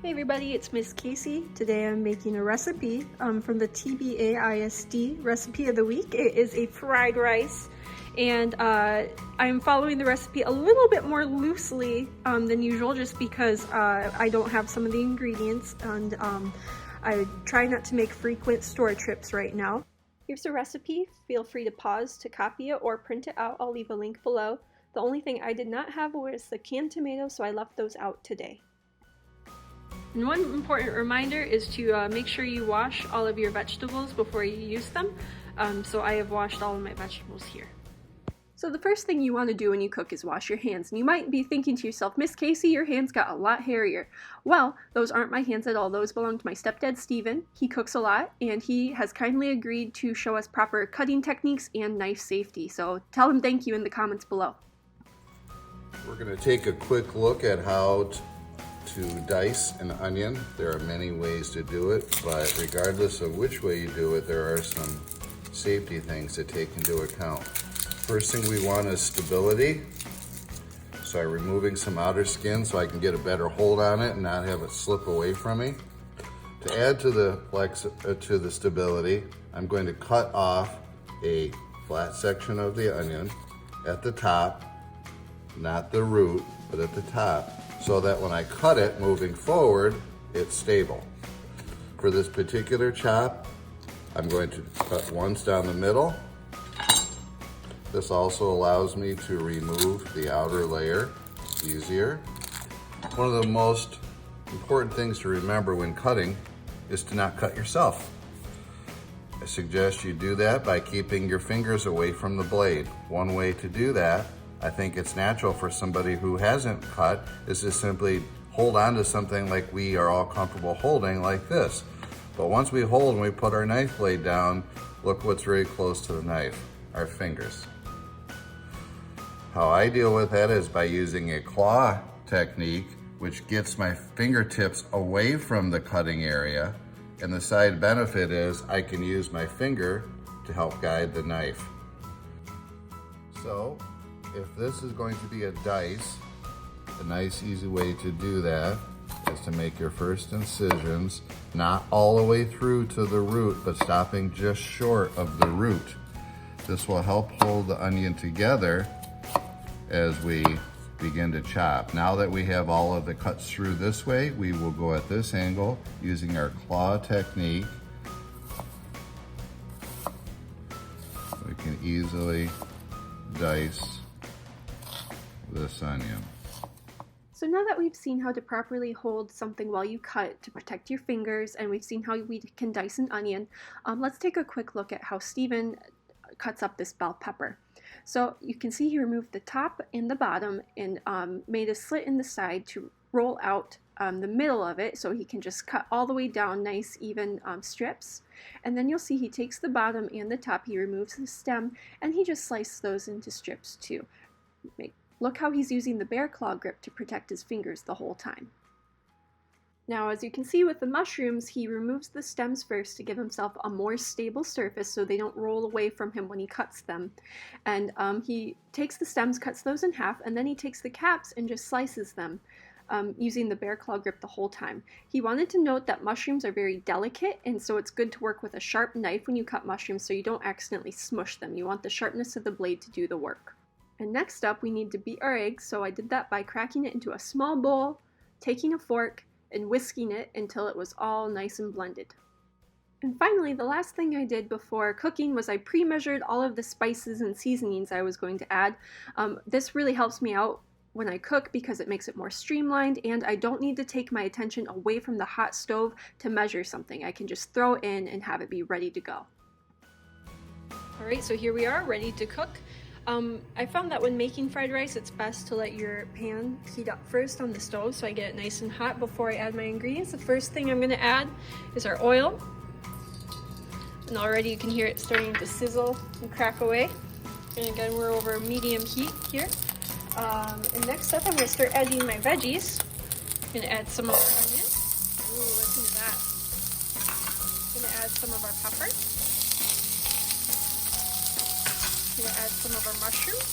Hey everybody, it's Miss Casey. Today I'm making a recipe from the TBA-ISD Recipe of the Week. It is a fried rice, and I'm following the recipe a little bit more loosely than usual just because I don't have some of the ingredients, and I try not to make frequent store trips right now. Here's the recipe. Feel free to pause to copy it or print it out. I'll leave a link below. The only thing I did not have was the canned tomatoes, so I left those out today. And one important reminder is to make sure you wash all of your vegetables before you use them. So I have washed all of my vegetables here. So the first thing you want to do when you cook is wash your hands. And you might be thinking to yourself, Miss Casey, your hands got a lot hairier. Well, those aren't my hands at all. Those belong to my stepdad, Steven. He cooks a lot, and he has kindly agreed to show us proper cutting techniques and knife safety. So tell him thank you in the comments below. We're going to take a quick look at how to dice an onion. There are many ways to do it, but regardless of which way you do it, there are some safety things to take into account. First thing we want is stability. So I'm removing some outer skin so I can get a better hold on it and not have it slip away from me. To add to the stability, I'm going to cut off a flat section of the onion at the top, not the root, but at the top, so that when I cut it moving forward, it's stable. For this particular chop, I'm going to cut once down the middle. This also allows me to remove the outer layer easier. One of the most important things to remember when cutting is to not cut yourself. I suggest you do that by keeping your fingers away from the blade. One way to do that, I think it's natural for somebody who hasn't cut, is to simply hold on to something like we are all comfortable holding, like this. But once we hold and we put our knife blade down, look what's very close to the knife, our fingers. How I deal with that is by using a claw technique, which gets my fingertips away from the cutting area. And the side benefit is I can use my finger to help guide the knife. So, if this is going to be a dice, a nice easy way to do that is to make your first incisions not all the way through to the root, but stopping just short of the root. This will help hold the onion together as we begin to chop. Now that we have all of the cuts through this way, we will go at this angle using our claw technique. We can easily dice this onion. So now that we've seen how to properly hold something while you cut to protect your fingers, and we've seen how we can dice an onion, let's take a quick look at how Steven cuts up this bell pepper. So you can see he removed the top and the bottom and made a slit in the side to roll out the middle of it, so he can just cut all the way down nice even strips. And then you'll see he takes the bottom and the top, he removes the stem, and he just slices those into strips too. Look how he's using the bear claw grip to protect his fingers the whole time. Now, as you can see with the mushrooms, he removes the stems first to give himself a more stable surface so they don't roll away from him when he cuts them. And he takes the stems, cuts those in half, and then he takes the caps and just slices them using the bear claw grip the whole time. He wanted to note that mushrooms are very delicate, and so it's good to work with a sharp knife when you cut mushrooms so you don't accidentally smush them. You want the sharpness of the blade to do the work. And next up, we need to beat our eggs, so I did that by cracking it into a small bowl, taking a fork, and whisking it until it was all nice and blended. And finally, the last thing I did before cooking was I pre-measured all of the spices and seasonings I was going to add. This really helps me out when I cook because it makes it more streamlined, and I don't need to take my attention away from the hot stove to measure something. I can just throw it in and have it be ready to go. Alright, so here we are, ready to cook. I found that when making fried rice, it's best to let your pan heat up first on the stove so I get it nice and hot before I add my ingredients. The first thing I'm going to add is our oil. And already you can hear it starting to sizzle and crack away. And again, we're over medium heat here. And next up, I'm going to start adding my veggies. I'm going to add some of our onions. Ooh, listen to that. I'm going to add some of our peppers. I'm going to add some of our mushrooms.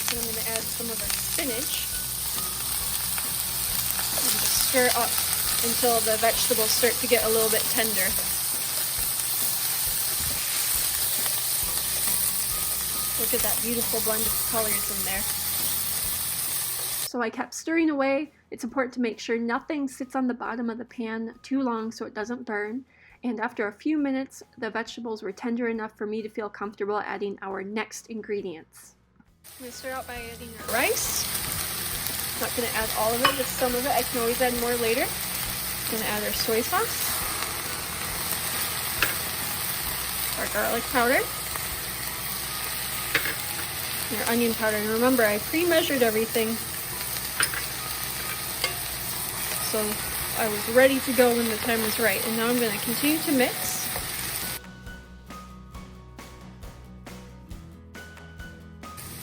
And I'm going to add some of our spinach. stir it up until the vegetables start to get a little bit tender. Look at that beautiful blend of colors in there. So I kept stirring away. It's important to make sure nothing sits on the bottom of the pan too long so it doesn't burn. And after a few minutes, the vegetables were tender enough for me to feel comfortable adding our next ingredients. I'm going to start out by adding our rice. I'm not going to add all of it, just some of it. I can always add more later. I'm going to add our soy sauce, our garlic powder, and our onion powder. And remember, I pre-measured everything, so I was ready to go when the time was right. And now I'm going to continue to mix.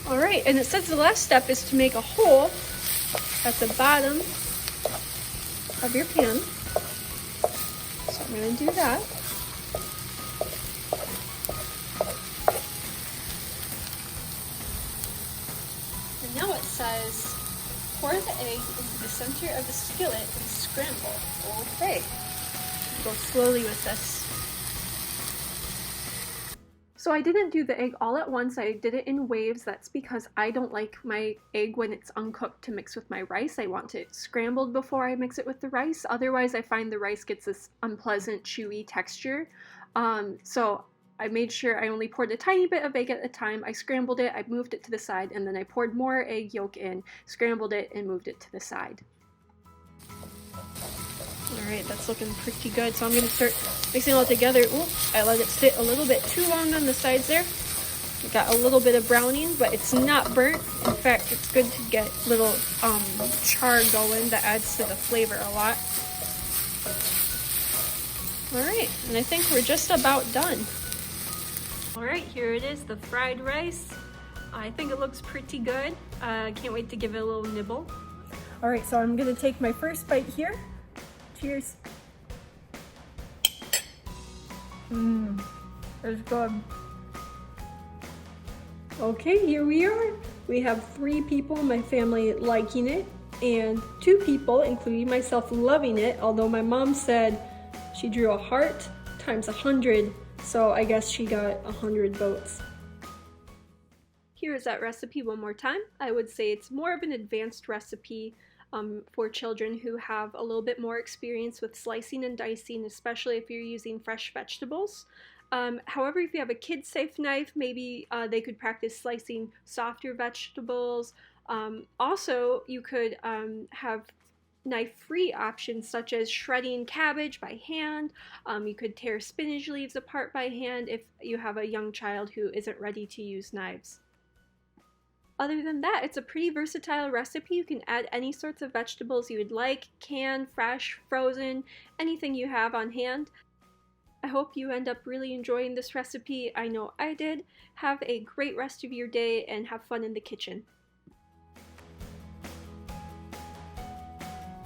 Alright, and it says the last step is to make a hole at the bottom of your pan. So I'm going to do that. And now it says, pour the egg into the center of the skillet and scramble. Okay. Go slowly with this. So I didn't do the egg all at once, I did it in waves. That's because I don't like my egg when it's uncooked to mix with my rice. I want it scrambled before I mix it with the rice. Otherwise I find the rice gets this unpleasant chewy texture. So I made sure I only poured a tiny bit of egg at a time. I scrambled it, I moved it to the side, and then I poured more egg yolk in, scrambled it, and moved it to the side. Alright, that's looking pretty good. So I'm going to start mixing it all together. Ooh, I let it sit a little bit too long on the sides there. It got a little bit of browning, but it's not burnt. In fact, it's good to get little char going. That adds to the flavor a lot. Alright, and I think we're just about done. Alright, here it is, the fried rice. I think it looks pretty good. Can't wait to give it a little nibble. Alright, so I'm going to take my first bite here. Cheers. It's good. Okay, here we are. We have 3 people in my family liking it, and 2 people, including myself, loving it, although my mom said she drew a heart times 100, so I guess she got 100 votes. Here is that recipe one more time. I would say it's more of an advanced recipe for children who have a little bit more experience with slicing and dicing, especially if you're using fresh vegetables. However, if you have a kid-safe knife, maybe they could practice slicing softer vegetables. Also, you could have knife-free options such as shredding cabbage by hand. You could tear spinach leaves apart by hand if you have a young child who isn't ready to use knives. Other than that, it's a pretty versatile recipe. You can add any sorts of vegetables you would like, canned, fresh, frozen, anything you have on hand. I hope you end up really enjoying this recipe. I know I did. Have a great rest of your day and have fun in the kitchen.